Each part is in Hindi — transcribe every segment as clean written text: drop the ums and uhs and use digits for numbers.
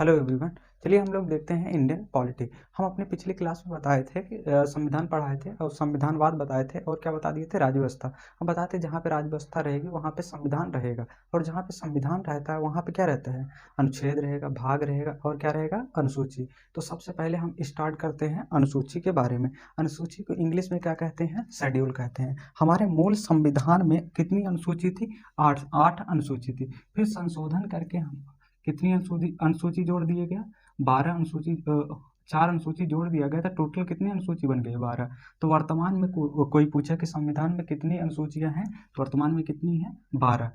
Hello everyone. चलिए हम लोग देखते हैं इंडियन पॉलिटी। हम अपने पिछली क्लास में बताए थे कि संविधान पढ़ाए थे और संविधानवाद बताए थे और क्या बता दिए थे, राज्य व्यवस्था। हम बताए थे जहाँ पे राज्य व्यवस्था रहेगी वहाँ पे संविधान रहेगा, और जहाँ पे संविधान रहता है वहाँ पे क्या रहता है, अनुच्छेद रहेगा, भाग रहेगा और क्या रहेगा, अनुसूची। तो सबसे पहले हम स्टार्ट करते हैं अनुसूची के बारे में। अनुसूची को इंग्लिश में क्या कहते हैं, शेड्यूल कहते हैं। हमारे मूल संविधान में कितनी अनुसूची थी, आठ अनुसूची थी। फिर संशोधन करके हम कितनी अनुसूची जोड़ दिए गया, 12 अनुसूची, 4 अनुसूची जोड़ दिया गया था। टोटल कितनी अनुसूची बन गई, 12। तो वर्तमान में कोई पूछा कि संविधान में कितनी अनुसूचियां हैं, तो वर्तमान में कितनी है, 12।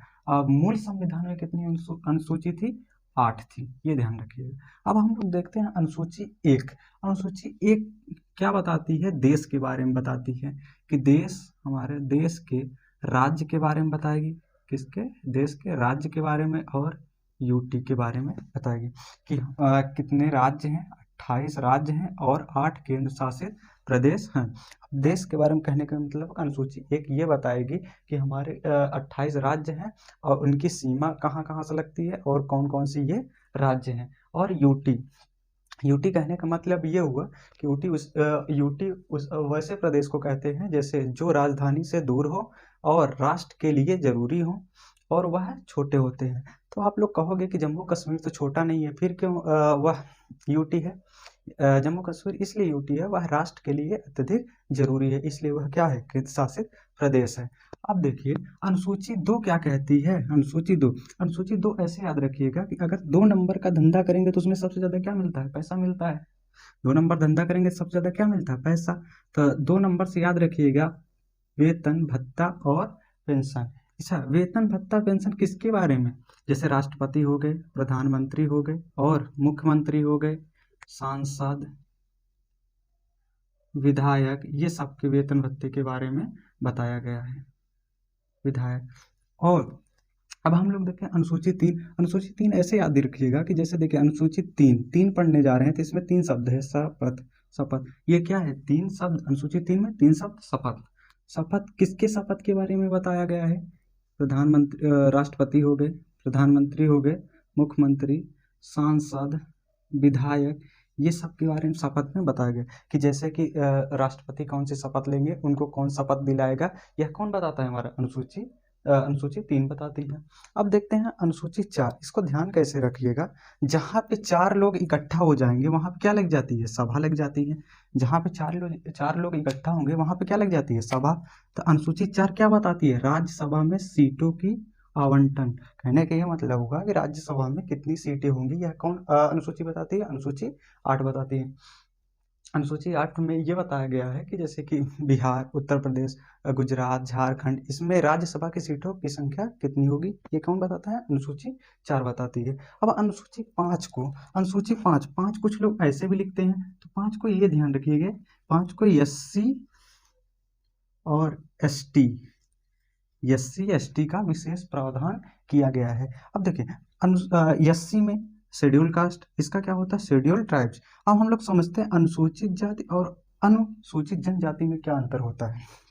मूल संविधान में कितनी अनुसूची थी, 8 थी। ये ध्यान रखिएगा। अब हम लोग देखते हैं अनुसूची 1। अनुसूची 1 क्या बताती है, देश के बारे में बताती है कि देश, हमारे देश के राज्य के बारे में बताएगी। किसके, देश के राज्य के बारे में, और यूटी के बारे में बताएगी कि कितने राज्य हैं, 28 राज्य हैं और 8 केंद्र शासित प्रदेश हैं। अब देश के बारे में कहने का मतलब अनुसूची 1 ये बताएगी कि हमारे 28 राज्य हैं और उनकी सीमा कहाँ कहाँ से लगती है और कौन कौन सी ये राज्य हैं। और यूटी, यूटी कहने का मतलब ये हुआ कि यूटी उस वैसे प्रदेश को कहते हैं जैसे जो राजधानी से दूर हो और राष्ट्र के लिए जरूरी हो और वह छोटे होते हैं। तो आप लोग कहोगे कि जम्मू कश्मीर तो छोटा नहीं है, फिर क्यों वह यूटी है। जम्मू कश्मीर इसलिए यूटी है, वह राष्ट्र के लिए अत्यधिक जरूरी है, इसलिए वह क्या है, केंद्र शासित प्रदेश है। अब देखिए अनुसूची 2 क्या कहती है। अनुसूची 2 ऐसे याद रखिएगा कि अगर 2 नंबर का धंधा करेंगे तो उसमें सबसे ज्यादा क्या मिलता है, पैसा मिलता है। 2 नंबर धंधा करेंगे सबसे ज्यादा क्या मिलता है, पैसा। तो 2 नंबर से याद रखिएगा, वेतन भत्ता और पेंशन। अच्छा, वेतन भत्ता पेंशन किसके बारे में, जैसे राष्ट्रपति हो गए, प्रधानमंत्री हो गए और मुख्यमंत्री हो गए, सांसद, विधायक, ये सबके वेतन भत्ते के बारे में बताया गया है, विधायक। और अब हम लोग देखें अनुसूची 3। अनुसूची 3 ऐसे याद रखिएगा कि जैसे देखिए अनुसूची 3 पढ़ने जा रहे हैं तो इसमें 3 शब्द है, शपथ, शपथ। ये क्या है, 3 शब्द। अनुसूची 3 में 3 शब्द, शपथ। शपथ किसके शपथ के बारे में बताया गया है, प्रधानमंत्री, राष्ट्रपति हो गए, प्रधानमंत्री हो गए, मुख्यमंत्री, सांसद, विधायक, ये सब के बारे में शपथ में बताया गया कि जैसे कि राष्ट्रपति कौन सी शपथ लेंगे, उनको कौन शपथ दिलाएगा, यह कौन बताता है, हमारा अनुसूची 3 बताती है। अब देखते हैं अनुसूची 4। इसको ध्यान कैसे रखिएगा, जहाँ पे 4 लोग इकट्ठा हो जाएंगे वहाँ पे क्या लग जाती है, सभा लग जाती है। जहाँ पे 4 लोग इकट्ठा होंगे वहाँ पे क्या लग जाती है, सभा। तो अनुसूची 4 क्या बताती है, राज्यसभा में सीटों की आवंटन। कहने का ये मतलब होगा कि राज्यसभा में कितनी सीटें होंगी, यह कौन अनुसूची बताती है, अनुसूची 8 बताती है। अनुसूची 8 में ये बताया गया है कि जैसे कि बिहार, उत्तर प्रदेश, गुजरात, झारखंड, इसमें राज्यसभा की सीटों की संख्या कितनी होगी, ये कौन बताता है, अनुसूची 4 बताती है। अब अनुसूची 5 कुछ लोग ऐसे भी लिखते हैं, तो 5 को ये ध्यान रखिएगा, 5 को एससी और एसटी का विशेष प्रावधान किया गया है। अब देखिए एससी में शेड्यूल कास्ट, इसका क्या होता है, शेड्यूल ट्राइब्स। अब हम लोग समझते हैं अनुसूचित जाति और अनुसूचित जनजाति में क्या अंतर होता है।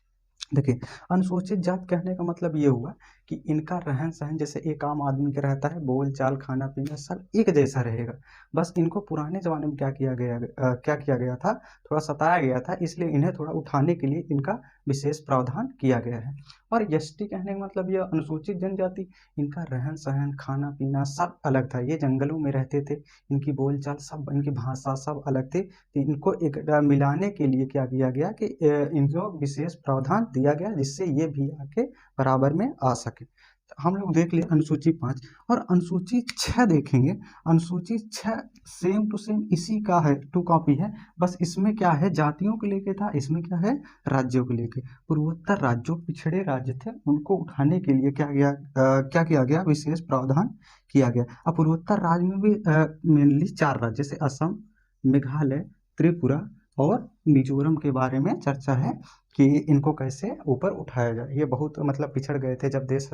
देखिए अनुसूचित जात कहने का मतलब ये हुआ कि इनका रहन सहन जैसे एक आम आदमी का रहता है, बोल चाल, खाना पीना सब एक जैसा रहेगा। बस इनको पुराने जमाने में क्या किया गया था, थोड़ा सताया गया था, इसलिए इन्हें थोड़ा उठाने के लिए इनका विशेष प्रावधान किया गया है। और एसटी कहने का मतलब यह अनुसूचित जनजाति, इनका रहन सहन, खाना पीना सब अलग था, ये जंगलों में रहते थे, इनकी बोल चाल सब, इनकी भाषा सब अलग थी। तो इनको एक मिलाने के लिए क्या किया गया कि इनको विशेष प्रावधान दिया गया जिससे ये भी आके बराबर में आ सके। तो हम लोग देख लिए अनुसूची 5। और अनुसूची 6 देखेंगे। अनुसूची 6 सेम टू सेम इसी का है, 2 कॉपी है, बस इसमें क्या है, जातियों को लेके था, इसमें क्या है, राज्यों को लेके। पूर्वोत्तर राज्यों, पिछड़े राज्य थे, उनको उठाने के लिए क्या किया गया, विशेष प्रावधान किया गया। अब पूर्वोत्तर राज्य में भी मेनली 4 राज्य जैसे असम, मेघालय, त्रिपुरा और मिजोरम के बारे में चर्चा है कि इनको कैसे ऊपर उठाया जाए। ये बहुत मतलब पिछड़ गए थे जब देश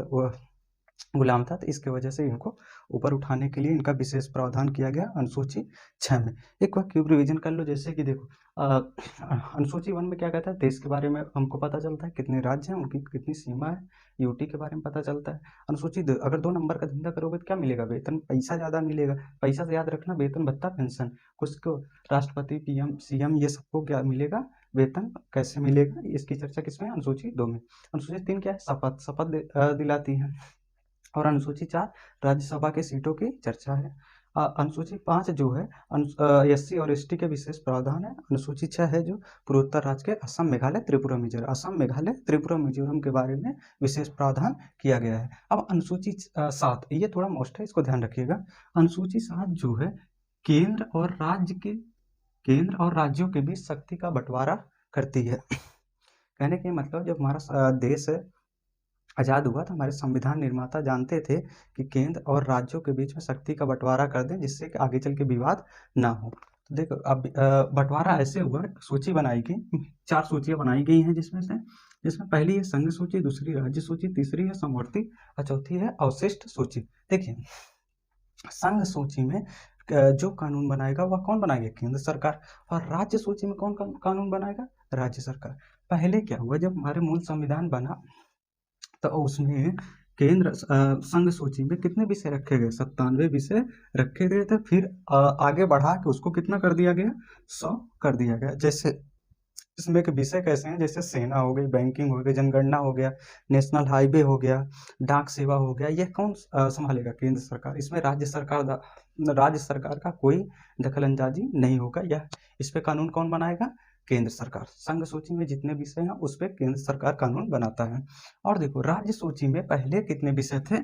गुलाम था, तो इसकी वजह से इनको ऊपर उठाने के लिए इनका विशेष प्रावधान किया गया अनुसूची 6 में। एक बार क्यूब रिवीजन कर लो, जैसे कि देखो अनुसूची 1 में क्या कहता है, देश के बारे में हमको पता चलता है, कितने राज्य हैं, उनकी कितनी सीमा है, यूटी के बारे में पता चलता है। अनुसूची 2, अगर 2 नंबर का धंधा करोगे तो क्या मिलेगा, वेतन, पैसा ज़्यादा मिलेगा। पैसा से याद रखना, वेतन भत्ता पेंशन, कुछ को राष्ट्रपति पीएम सीएम ये सबको क्या मिलेगा, वेतन कैसे मिलेगा, इसकी चर्चा किसमें, अनुसूची 2 में। अनुसूची 3 क्या है, शपथ, शपथ दिलाती है। और अनुसूची 4 राज्यसभा की सीटों की चर्चा है। अनुसूची 5 जो है एससी और एसटी के विशेष प्रावधान है। अनुसूची 6 है जो पूर्वोत्तर राज्य के असम, मेघालय, त्रिपुरा, मिजोरम, असम, मेघालय, त्रिपुरा, मिजोरम के बारे में विशेष प्रावधान किया गया है। अब अनुसूची 7 ये थोड़ा मोस्ट है, इसको ध्यान रखिएगा। अनुसूची 7 जो है केंद्र और राज्यों के बीच शक्ति का बंटवारा करती है। कहने के मतलब जब हमारा देश आज़ाद हुआ तो हमारे संविधान निर्माता जानते थे कि केंद्र और राज्यों के बीच में शक्ति का बंटवारा कर दें, जिससे कि आगे चल के विवाद ना हो। तो देखो अब बंटवारा ऐसे हुआ, सूची बनाई गई, 4 सूचियाँ बनाई गई हैं, जिसमें पहली है संघ सूची, दूसरी राज्य सूची, तीसरी है समवर्ती और चौथी है अवशिष्ट सूची। देखिए संघ सूची में जो कानून बनाएगा वह कौन बनाएगा, केंद्र सरकार। और राज्य सूची में कौन कानून बनाएगा, राज्य सरकार। पहले क्या हुआ, जब हमारे मूल संविधान बना तो उसमें संघ सूची में कितने विषय रखे गए, 97 विषय रखे गए थे। फिर आगे बढ़ा के उसको कितना कर दिया गया, 100 कर दिया गया। जैसे इसमें के विषय कैसे हैं, जैसे सेना हो गई, बैंकिंग हो गई, जनगणना हो गया, नेशनल हाईवे हो गया, डाक सेवा हो गया, ये कौन संभालेगा, केंद्र सरकार। इसमें राज्य सरकार का कोई दखलंदाजी नहीं होगा। यह इस पे कानून कौन बनाएगा, केंद्र सरकार। संघ सूची में जितने विषय हैं उस पर केंद्र सरकार कानून बनाता है। और देखो राज्य सूची में पहले कितने विषय थे,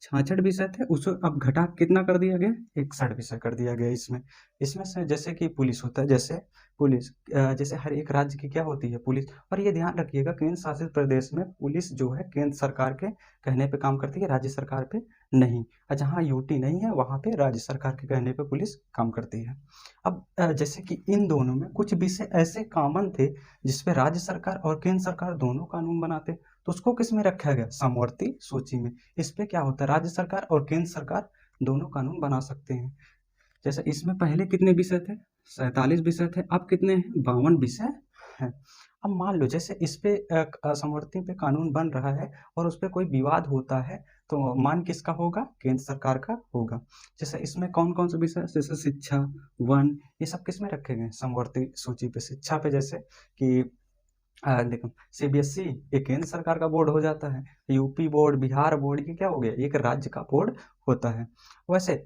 66 विषय थे, उसको अब घटा कितना कर दिया गया, 61 विषय कर दिया गया। इसमें से जैसे कि पुलिस होता है, जैसे हर एक राज्य की क्या होती है, पुलिस। और ये ध्यान रखिएगा केंद्र शासित प्रदेश में पुलिस जो है केंद्र सरकार के कहने पे काम करती है, राज्य सरकार पे नहीं। और जहाँ यूटी नहीं है वहाँ पे राज्य सरकार के कहने पे पुलिस काम करती है। अब जैसे कि इन दोनों में कुछ विषय ऐसे कॉमन थे जिसपे राज्य सरकार और केंद्र सरकार दोनों कानून बनाते, तो उसको किस में रखा गया, समवर्ती सूची में। इस पे क्या होता है, राज्य सरकार और केंद्र सरकार दोनों कानून बना सकते हैं। जैसे इसमें पहले कितने विषय थे, 47 विषय थे, अब कितने हैं, 52 विषय हैं। अब मान लो जैसे इस पे समवर्ती पे कानून बन रहा है और उस पे कोई विवाद होता है, तो मान किसका होगा, केंद्र सरकार का होगा। जैसे इसमें कौन कौन से विषय, जैसे शिक्षा, वन, ये सब किस में रखे गए, समवर्ती सूची पे। शिक्षा पे जैसे कि देखो सीबीएसई एक केंद्र सरकार का बोर्ड हो जाता है, यूपी बोर्ड, बिहार बोर्ड, ये क्या हो गया, एक राज्य का बोर्ड होता है। वैसे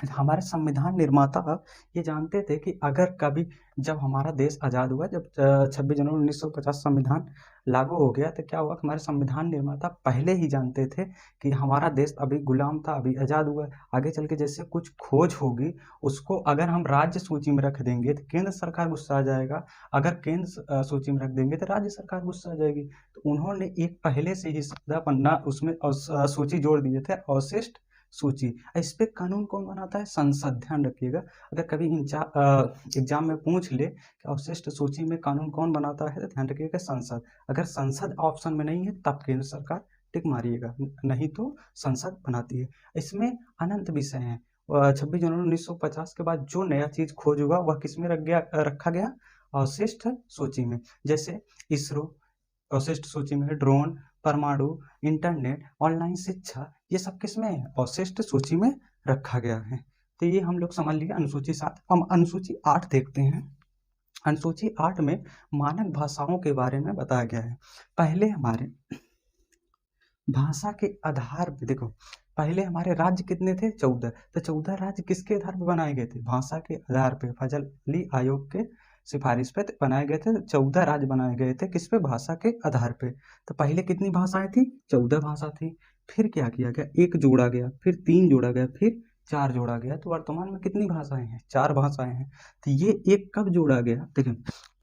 हमारे संविधान निर्माता ये जानते थे कि अगर कभी जब हमारा देश आज़ाद हुआ, जब 26 जनवरी 1950 संविधान लागू हो गया, तो क्या हुआ, हमारे संविधान निर्माता पहले ही जानते थे कि हमारा देश अभी गुलाम था, अभी आज़ाद हुआ, आगे चल के जैसे कुछ खोज होगी उसको अगर हम राज्य सूची में रख देंगे तो केंद्र सरकार गुस्सा आ जाएगा, अगर केंद्र सूची में रख देंगे तो राज्य सरकार गुस्सा आ जाएगी। तो उन्होंने एक पहले से ही सादा पन्ना उसमें सूची जोड़ दिए थे, अवशिष्ट सूची। इस पे कानून कौन बनाता है, संसद। ध्यान रखिएगा, अगर कभी एग्जाम में पूछ ले कि अवशिष्ट सूची में कानून कौन बनाता है, तो ध्यान रखिएगा संसद। अगर संसद ऑप्शन में नहीं है तब केंद्र सरकार टिक मारिएगा, नहीं तो संसद बनाती है। इसमें अनंत विषय हैं। 26 जनवरी 1950 के बाद जो नया चीज खोज हुआ वह किस में रखा गया, अवशिष्ट सूची में। जैसे इसरो अवशिष्ट सूची में है, ड्रोन, परमाणु, इंटरनेट, ऑनलाइन शिक्षा, ये सब किसमें है, अवशिष्ट सूची में रखा गया है। तो ये हम लोग समझ लिए अनुसूची 7। हम अनुसूची 8 देखते हैं। अनुसूची 8 में मानक भाषाओं के बारे में बताया गया है। पहले हमारे भाषा के आधार पे देखो, पहले हमारे राज्य कितने थे, 14। तो 14 राज्य किसके आधार पर बनाए गए थे, भाषा के आधार पे। फजल अली आयोग के सिफारिश पे बनाए गए थे। 14 राज्य बनाए गए थे, किस पे, भाषा के आधार पे। तो पहले कितनी भाषाएं थी, 14 भाषा थी। फिर क्या किया गया, एक जोड़ा गया, फिर 3 जोड़ा गया, फिर 4 जोड़ा गया। तो वर्तमान में कितनी भाषाएं हैं, 4 भाषाएं हैं। तो ये एक कब जोड़ा गया, देखिए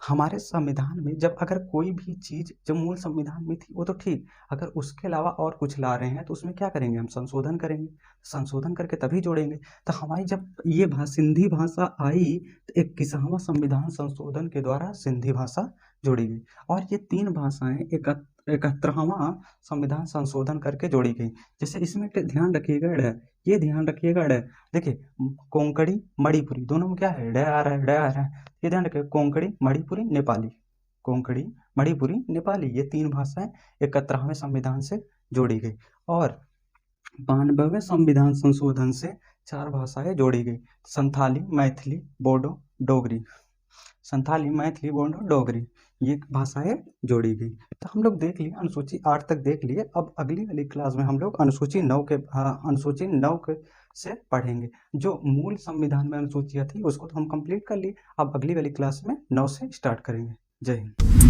हमारे संविधान में जब अगर कोई भी चीज जो मूल संविधान में थी वो तो ठीक, अगर उसके अलावा और कुछ ला रहे हैं तो उसमें क्या करेंगे, हम संशोधन करेंगे, संशोधन करके तभी जोड़ेंगे। तो हमारी जब ये सिंधी भाषा आई तो 21वां संविधान संशोधन के द्वारा सिंधी भाषा जोड़ी गई। और ये 3 भाषाएं 71वां संविधान संशोधन करके जोड़ी गई। जैसे इसमें ध्यान रखिएगा ड, ये ध्यान रखिएगा ड। देखिए कोंकणी मणिपुरी दोनों में क्या है, ड आ रहा है, ड आ रहा है। ये ध्यान रखिए, कोंकणी मणिपुरी नेपाली, कोंकणी मणिपुरी नेपाली, ये 3 भाषाएं 71वें संविधान से जोड़ी गई। और 92वें संविधान संशोधन से 4 भाषाएं जोड़ी गई, संथाली, मैथिली, बोडो, डोगरी। संथाली, मैथिली, बोडो, डोगरी, ये भाषाएं जोड़ी गई। तो हम लोग देख लिए अनुसूची 8 तक देख लिए। अब अगली वाली क्लास में हम लोग अनुसूची 9 के से पढ़ेंगे। जो मूल संविधान में अनुसूचियाँ थी उसको तो हम कंप्लीट कर लिए। अब अगली वाली क्लास में 9 से स्टार्ट करेंगे। जय हिंद।